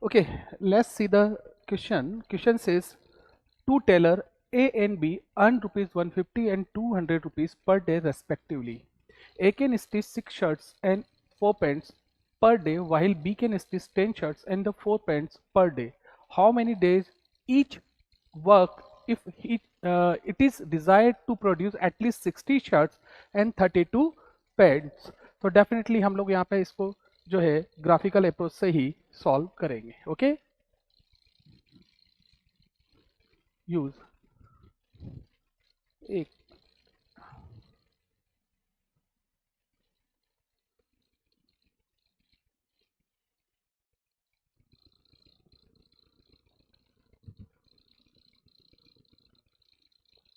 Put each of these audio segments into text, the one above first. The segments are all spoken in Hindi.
Okay, let's see the question. Question says two tailor A and B earn rupees 150 and 200 rupees per day respectively. A can stitch 6 shirts and 4 pants per day while B can stitch 10 shirts and the 4 pants per day. How many days each work if it is desired to produce at least 60 shirts and 32 pants? तो डेफिनेटली हम लोग यहाँ पे इसको जो है ग्राफिकल अप्रोच से ही सॉल्व करेंगे. ओके, यूज एक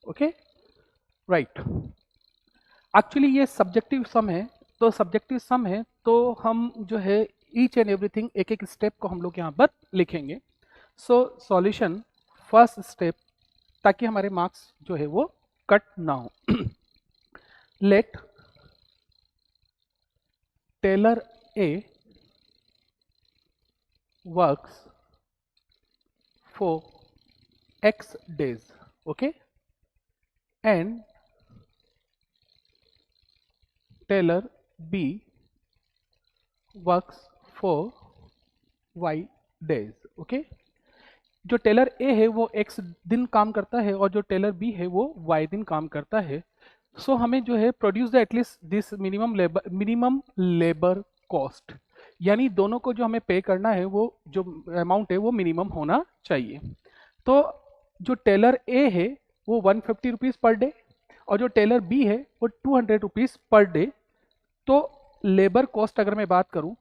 ओके राइट. एक्चुअली ये सब्जेक्टिव सम है, तो सब्जेक्टिव सम है तो हम जो है ईच एंड एवरीथिंग एक एक स्टेप को हम लोग यहाँ पर लिखेंगे. सो सॉल्यूशन फर्स्ट स्टेप, ताकि हमारे मार्क्स जो है वो कट ना हो. Let tailor A works for x days, okay, and tailor B works for y days. Okay, जो टेलर A है वो x दिन काम करता है और जो टेलर B है वो y दिन काम करता है. सो हमें जो है produce the at least this minimum labour cost, यानी दोनों को जो हमें पे करना है वो जो अमाउंट है वो मिनिमम होना चाहिए. तो जो टेलर A है वो 150 रुपीज़ पर डे और जो टेलर B है वो 200 रुपीज़ पर डे. तो लेबर कॉस्ट अगर मैं बात करूं,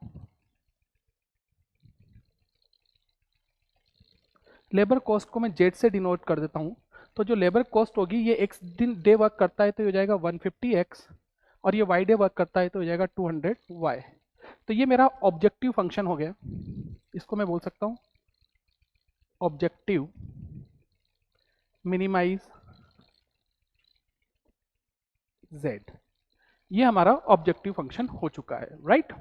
लेबर कॉस्ट को मैं जेड से डिनोट कर देता हूं. तो जो लेबर कॉस्ट होगी ये एक्स दिन डे वर्क करता है तो हो जाएगा 150x और ये वाई डे वर्क करता है तो हो जाएगा 200y. तो ये मेरा ऑब्जेक्टिव फंक्शन हो गया. इसको मैं बोल सकता हूं ऑब्जेक्टिव मिनिमाइज z. ये हमारा ऑब्जेक्टिव फंक्शन हो चुका है. राइट.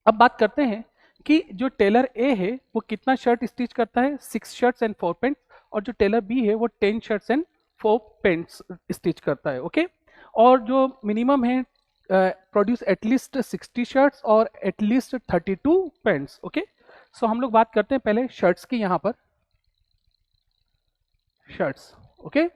अब बात करते हैं कि जो टेलर ए है वो कितना शर्ट स्टिच करता है, 6 शर्ट्स एंड 4 पेंट्स, और जो टेलर बी है वो 10 शर्ट्स एंड 4 पेंट्स स्टिच करता है. ओके, और जो मिनिमम है प्रोड्यूस एटलीस्ट 60 शर्ट्स और एटलीस्ट 32 पेंट्स. ओके, सो हम लोग बात करते हैं पहले शर्ट्स की. यहाँ पर शर्ट्स, ओके,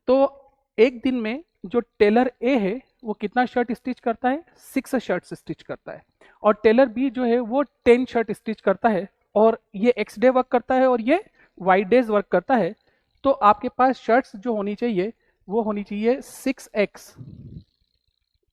तो एक दिन में जो टेलर ए है वो कितना शर्ट स्टिच करता है, 6 शर्ट्स स्टिच करता है. और टेलर बी जो है वो 10 शर्ट स्टिच करता है और ये एक्स डे वर्क करता है और ये वाई डेज वर्क करता है. तो आपके पास शर्ट्स जो होनी चाहिए वो होनी चाहिए 6x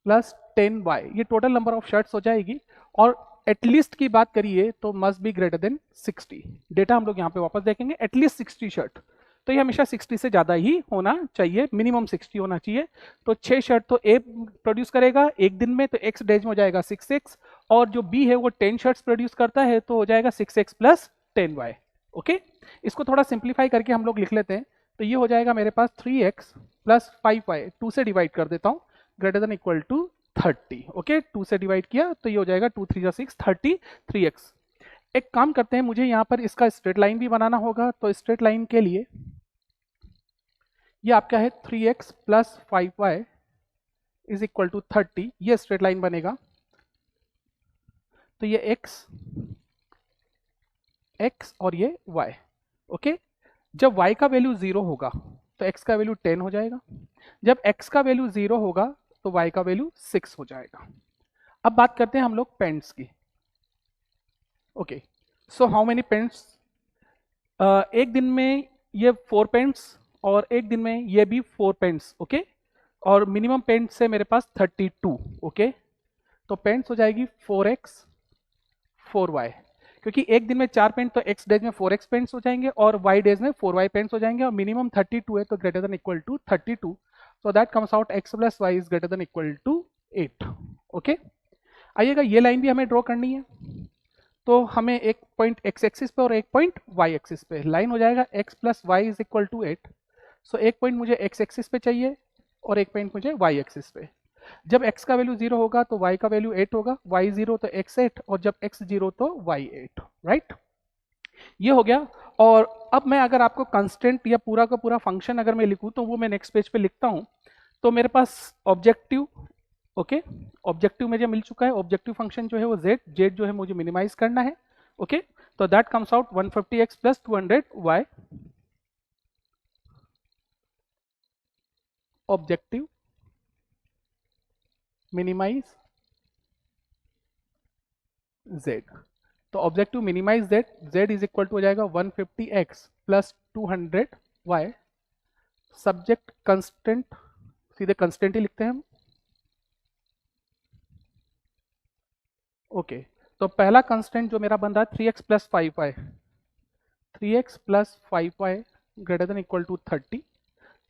प्लस 10y. ये टोटल नंबर ऑफ शर्ट्स हो जाएगी. और एटलीस्ट की बात करिए तो must be greater than 60. Data हम लोग यहाँ पे वापस देखेंगे. एटलीस्ट 60 शर्ट, तो ये हमेशा 60 से ज़्यादा ही होना चाहिए, मिनिमम 60 होना चाहिए. तो 6 शर्ट तो ए प्रोड्यूस करेगा एक दिन में, तो एक्स डेज में हो जाएगा 6x, और जो बी है वो 10 शर्ट्स प्रोड्यूस करता है तो हो जाएगा 6x प्लस 10y. ओके, इसको थोड़ा सिंप्लीफाई करके हम लोग लिख लेते हैं. तो ये हो जाएगा मेरे पास 3x प्लस 5y, 2 से डिवाइड कर देता हूँ, greater than equal to 30. Okay, 2 से डिवाइड किया तो ये हो जाएगा 2 3 6 33x. एक काम करते हैं, मुझे यहाँ पर इसका स्ट्रेट लाइन भी बनाना होगा. तो स्ट्रेट लाइन के लिए ये आपका है 3x plus 5y is equal to 30. ये स्ट्रेट लाइन बनेगा. तो ये x और ये y. ओके, जब y का वैल्यू 0 होगा तो x का वैल्यू 10 हो जाएगा. जब x का वैल्यू 0 होगा तो y का वैल्यू 6 हो जाएगा. अब बात करते हैं हम लोग पेंट्स की. Okay, so how many paints, एक दिन में ये 4 पेंट्स और एक दिन में ये भी 4 पेंट्स. ओके, और मिनिमम पेंट्स है मेरे पास 32. ओके, तो पेंट्स हो जाएगी 4x 4y, क्योंकि एक दिन में 4 पेंट तो x डेज में 4x पेंट्स हो जाएंगे और y डेज में 4y पेंट्स हो जाएंगे. और मिनिमम 32 है तो greater than equal to 32. So that comes out x plus y is greater than equal to 8. Okay, आइएगा ये लाइन भी हमें ड्रॉ करनी है. तो हमें एक पॉइंट x एक्सिस पे और एक पॉइंट y एक्सिस पे लाइन हो जाएगा x plus y is equal to 8. So एक पॉइंट मुझे x एक्सिस पे चाहिए और एक पॉइंट मुझे y एक्सिस पे. जब x का वैल्यू 0 होगा तो y का वैल्यू 8 होगा, y 0 तो x 8, और जब x 0 तो y 8. राइट. ये हो गया। और अब मैं अगर आपको कंस्टेंट या पूरा का पूरा फंक्शन अगर मैं लिखूं तो वो मैं नेक्स्ट पेज पे लिखता हूं। तो मेरे पास ऑब्जेक्टिव, ओके, ऑब्जेक्टिव मुझे मिल चुका है। ऑब्जेक्टिव फंक्शन जो है वो जेड, जेड जो है मुझे मिनिमाइज करना है। ओके, तो that comes out 150x plus 200y objective minimise z। तो objective minimise z, z is equal to हो जाएगा 150x plus 200y। Subject constant, सीधे कंस्टेंट ही लिखते हैं हम। ओके, तो पहला कंस्टेंट जो मेरा बन रहा है 3x plus 5y, 3x plus 5y greater than equal to 30।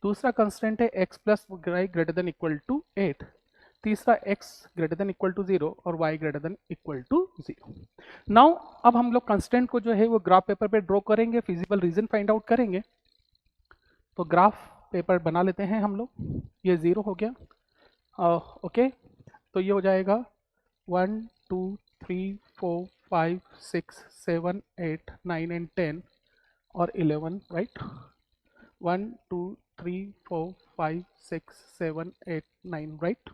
दूसरा कंस्टेंट है x plus y greater than equal to 8। तीसरा x greater than equal to 0 और y greater than equal to 0। Now अब हम लोग कंस्टेंट को जो है वो ग्राफ पेपर पे ड्रॉ करेंगे, फिजिबल रीजन फाइंड आउट करेंगे। तो ग्राफ पेपर बना लेते हैं हम लोग। ये 0 हो गया। ओके, तो ये हो जाएगा 1 2 3 4 5 6 7 8 9 एंड 10 और 11, right. 1 2 3 4 5 6 7 8 9, right.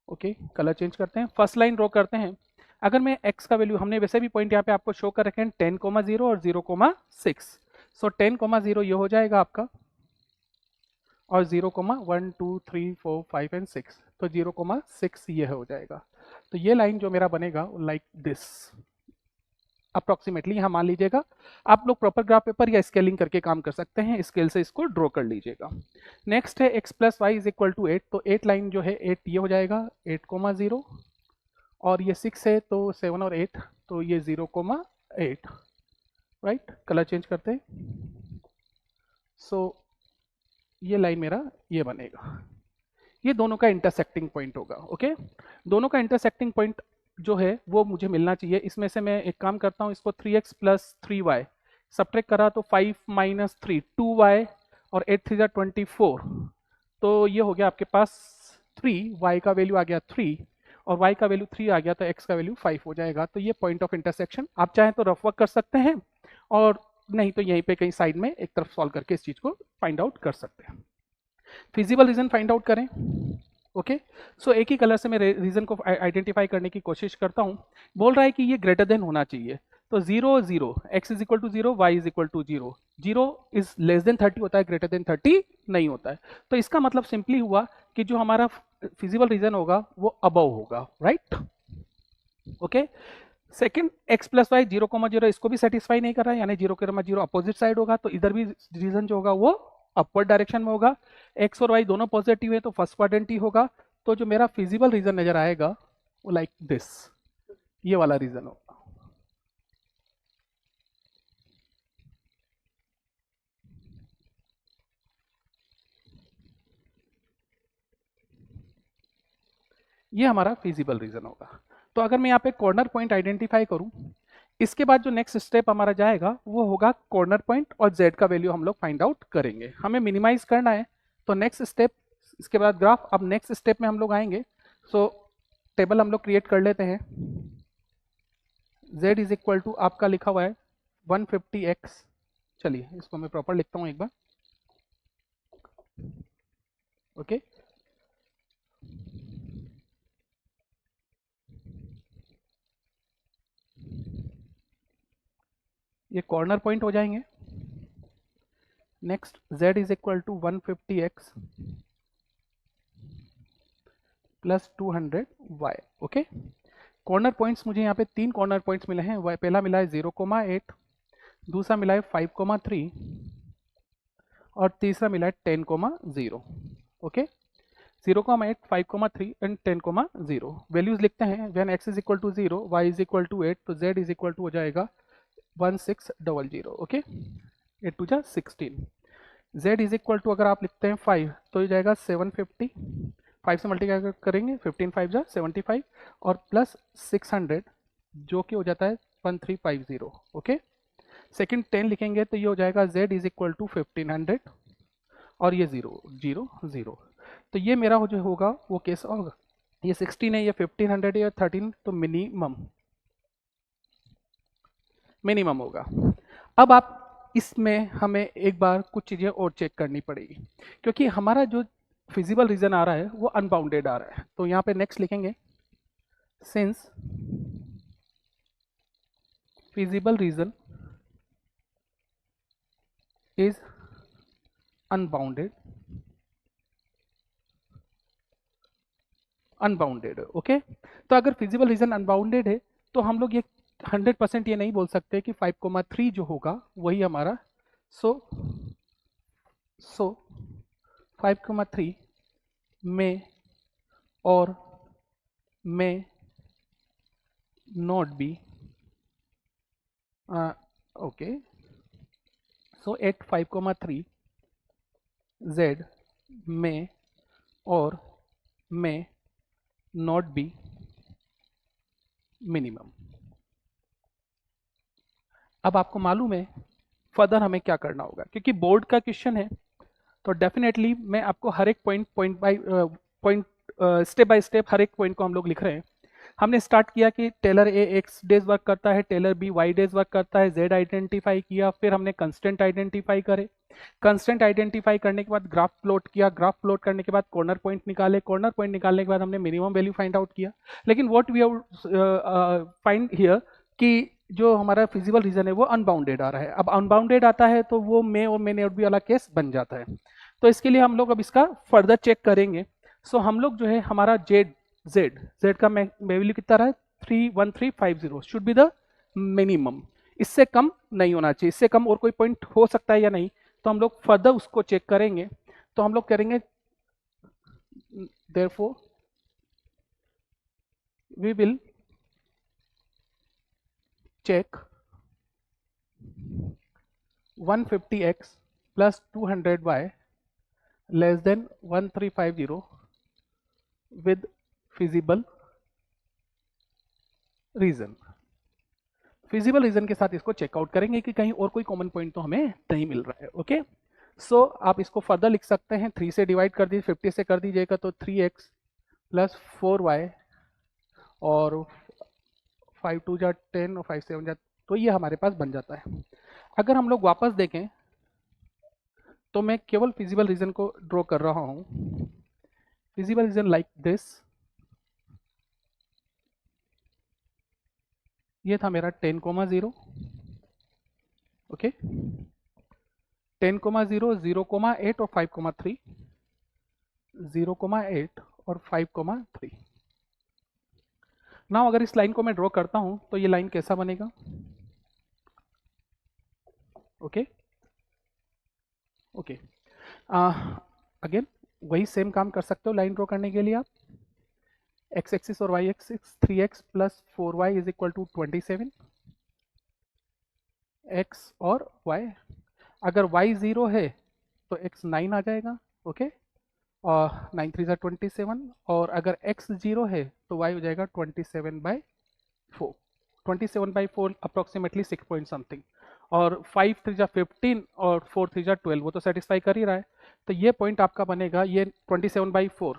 Okay, colour change करते हैं, फर्स्ट लाइन ड्रॉ करते हैं। अगर मैं x का वैल्यू, हमने वैसे भी पॉइंट यहाँ पे आपको शो कर रखे हैं 10,0 और 0,6। सो 10,0 ये हो जाएगा आपका, और 0,1 2 3 4 5 एंड 6, तो 0,6 ये हो जाएगा। तो ये लाइन जो मेरा बनेगा लाइक दिस अप्रोक्सीमेटली, यहाँ मान लीजिएगा। आप लोग प्रॉपर ग्राफ पेपर या स्केलिंग करके काम कर सकते हैं, स्केल से इसको ड्रॉ कर लीजिएगा। नेक्स्ट है x plus Y is equal to 8। तो 8 लाइन जो है 8 ये हो जाएगा 8,0, और ये 6 है तो 7 और 8, तो ये 0,8, राइट। कलर चेंज करते हैं। सो ये लाइन मेरा ये बनेगा, ये दोनों का इंटरसेक्टिंग पॉइंट होगा। ओके, दोनों का इंटरसेक्टिंग पॉइंट जो है वो मुझे मिलना चाहिए। इसमें से मैं एक काम करता हूँ, इसको 3x प्लस 3y सब्ट्रैक्ट करा तो 5 माइनस 3 2y, और 8 3 24, तो ये हो गया आपके पास 3, y का वैल्यू आ गया 3 और y का वैल्यू 3 आ गया, तो x का वैल्यू 5 हो जाएगा। तो ये पॉइंट ऑफ इंटरसेक्शन, आप चाहें तो रफ वर्क कर सकते हैं, और नहीं तो यहीं पे कहीं साइड में एक तरफ सॉल्व करके इस चीज को फाइंड आउट कर सकते हैं। फिजिबल रीजन फाइंड आउट करें। ओके, सो एक ही कलर से मैं रीजन को आइडेंटिफाई करने की कोशिश करता हूं। बोल रहा है कि ये ग्रेटर देन होना चाहिए, तो 0 0, x is equal to 0, y is equal to 0, 0 is less than 30 होता है, ग्रेटर देन 30 नहीं होता है। तो इसका मतलब सिंपली हुआ कि जो हमारा फिजिबल रीजन होगा वो अबव होगा, right. Okay, second x plus Y 0,0 इसको भी सेटिस्फाई नहीं कर रहा है, यानी 0,0 अपोजिट साइड होगा, तो इधर भी रीजन जो होगा वो अपवर्ड डायरेक्शन में होगा। x और y दोनों पॉजिटिव है तो फर्स्ट क्वाड्रेंट ही होगा। तो जो मेरा फिजिबल रीजन नजर आएगा वो लाइक दिस, ये वाला रीजन होगा। ये हमारा फिजिबल रीजन होगा। तो अगर मैं यहाँ पे कॉर्नर पॉइंट आइडेंटिफाई करूं, इसके बाद जो नेक्स्ट स्टेप हमारा जाएगा वो होगा कॉर्नर पॉइंट और z का वैल्यू हम लोग फाइंड आउट करेंगे। हमें मिनिमाइज करना है, तो नेक्स्ट स्टेप, इसके बाद ग्राफ। अब नेक्स्ट स्टेप में हम लोग आएंगे। सो टेबल हम लोग क्रिएट कर लेते हैं। z इज इक्वल टू आपका लिखा हुआ है 150x, चलिए इसको मैं प्रॉपर लिखता हूँ एक बार। ओके, ये कॉर्नर पॉइंट हो जाएंगे। Next z is equal to 150x plus 200y। Okay, corner points मुझे यहाँ पे 3 कॉर्नर पॉइंट्स मिले हैं। पहला मिला है 0,8, दूसरा मिला है 5,3 और तीसरा मिला है 10,0। ओके, 0,8 5,3 एंड 10,0 वैल्यूज लिखते हैं। When x is equal to 0, y is equal to 8, तो z इज इक्वल टू हो जाएगा 1600। ओके, 8 टू जा 16। z इज इक्वल टू अगर आप लिखते हैं 5 तो हो जाएगा 750, 5 से मल्टीप्लाई करेंगे 15 5 जा 75 और प्लस 600 जो कि हो जाता है 1350। ओके, सेकंड 10 लिखेंगे तो ये हो जाएगा z इज इक्वल टू 1500 और ये 0 0 0। तो ये मेरा जो होगा वो कैसा होगा, ये 16 है, ये 1500 है, या 13, तो मिनिमम मिनिमम होगा। अब आप इसमें हमें एक बार कुछ चीज़ें और चेक करनी पड़ेगी, क्योंकि हमारा जो फिजिबल रीजन आ रहा है वो अनबाउंडेड आ रहा है। तो यहाँ पे नेक्स्ट लिखेंगे, since feasible region is unbounded, okay. तो अगर फिजिबल रीजन अनबाउंडेड है तो हम लोग ये 100% ये नहीं बोल सकते कि 5,3 जो होगा वही हमारा, सो 5,3 में और may not be okay, so at 5,3 z may or may not be minimum। अब आपको मालूम है फर्दर हमें क्या करना होगा, क्योंकि बोर्ड का क्वेश्चन है तो डेफिनेटली मैं आपको हर एक पॉइंट स्टेप बाय स्टेप हर एक पॉइंट को हम लोग लिख रहे हैं। हमने स्टार्ट किया कि tailor A X days work करता है, tailor B Y days work करता है, जेड आइडेंटिफाई किया, फिर हमने कंस्टेंट आइडेंटिफाई करे, कंस्टेंट आइडेंटिफाई करने के बाद ग्राफ प्लॉट किया, ग्राफ प्लॉट करने के बाद कॉर्नर पॉइंट निकाले, कॉर्नर पॉइंट निकालने के बाद हमने मिनिमम वैल्यू फाइंड आउट किया। लेकिन what we have find here कि जो हमारा फिजिबल रीजन है वो अनबाउंडेड आ रहा है। अब अनबाउंडेड आता है तो वो मे और मे नॉट बी वाला केस बन जाता है। तो इसके लिए हम लोग अब इसका फर्दर चेक करेंगे। सो हम लोग जो है हमारा जेड का वैल्यू कितना रहा है 31350 शुड बी द मिनिमम। इससे कम नहीं होना चाहिए, इससे कम और कोई पॉइंट हो सकता है या नहीं, तो हम लोग फर्दर उसको चेक करेंगे। तो हम लोग करेंगे therefore we will check 150x plus 200y less than 1350 with feasible region. Feasible region के साथ इसको चेकआउट करेंगे कि कहीं और कोई कॉमन पॉइंट तो हमें नहीं मिल रहा है। ओके, सो आप इसको फर्दर लिख सकते हैं, 3 से डिवाइड कर दीजिए, 50 से कर दीजिएगा तो 3x प्लस 4y और 5 2 जा 10 और 5 7 जा, तो ये हमारे पास बन जाता है। अगर हम लोग वापस देखें तो मैं केवल फिजिबल रीजन को ड्रॉ कर रहा हूं। फिजिबल रीजन लाइक दिस, ये था मेरा 10,0, ओके, 10,0, 0,8 और 5,3, 0,8 और 5,3। नाउ अगर इस लाइन को मैं ड्रॉ करता हूं तो ये लाइन कैसा बनेगा? ओके ओके, अगेन वही सेम काम कर सकते हो लाइन ड्रॉ करने के लिए आप। एक्स एक्सिस और Y axis 3x plus 4y is equal to 27, x और y। अगर y 0 है तो x 9 आ जाएगा, ओके, और 9 3 27, और अगर x 0 है तो y हो जाएगा 27/4, 27/4 अप्रोक्सीमेटली 6 पॉइंट समथिंग, और 5 3 15 और 4 3 12, वो तो सेटिस्फाई कर ही रहा है। तो ये पॉइंट आपका बनेगा ये 27/4,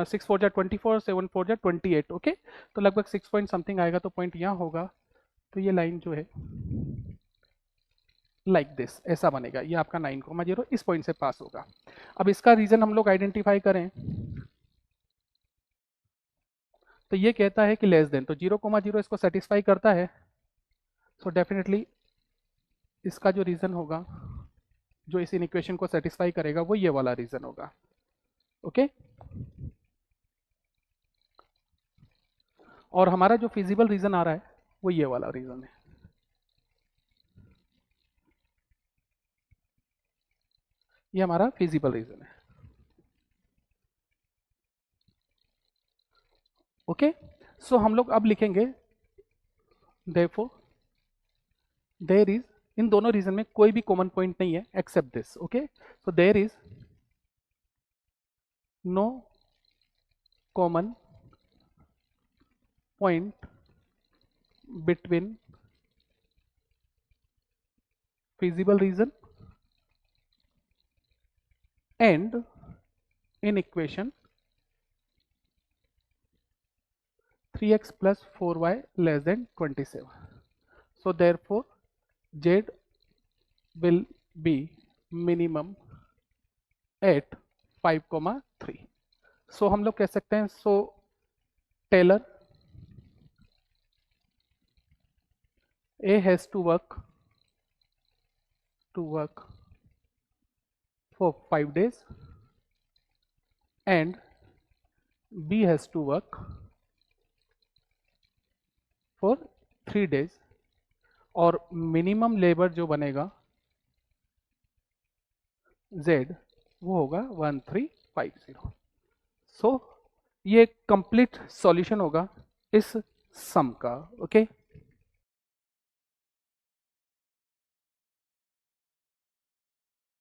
6 4 24, 7 4 28, ओके, तो लगभग 6 पॉइंट समथिंग आएगा, तो पॉइंट यहाँ होगा। तो ये लाइन जो है लाइक दिस ऐसा बनेगा, ये आपका 9,0 इस पॉइंट से पास होगा। अब इसका रीजन हम लोग आइडेंटिफाई करें तो ये कहता है कि लेस देन, तो 0,0 इसको सेटिस्फाई करता है। सो डेफिनेटली इसका जो रीजन होगा जो इस इक्वेशन को सेटिस्फाई करेगा वो ये वाला रीजन होगा, ओके। और हमारा जो फिजिबल रीजन आ रहा है वो ये वाला रीजन है। ये हमारा फिजिबल रीजन है, ओके। सो हम लोग अब लिखेंगे देयरफॉर देयर इज, इन दोनों रीजन में कोई भी कॉमन पॉइंट नहीं है except this, okay. So there is no common point between feasible region and in equation 3x plus 4y less than 27. So therefore Z will be minimum at 5,3. So हम लोग कह सकते हैं, so Taylor A has to work for 5 days and B has to work for 3 days और मिनिमम लेबर जो बनेगा Z वो होगा 1350. सो ये कंप्लीट सॉल्यूशन होगा इस सम का. ओके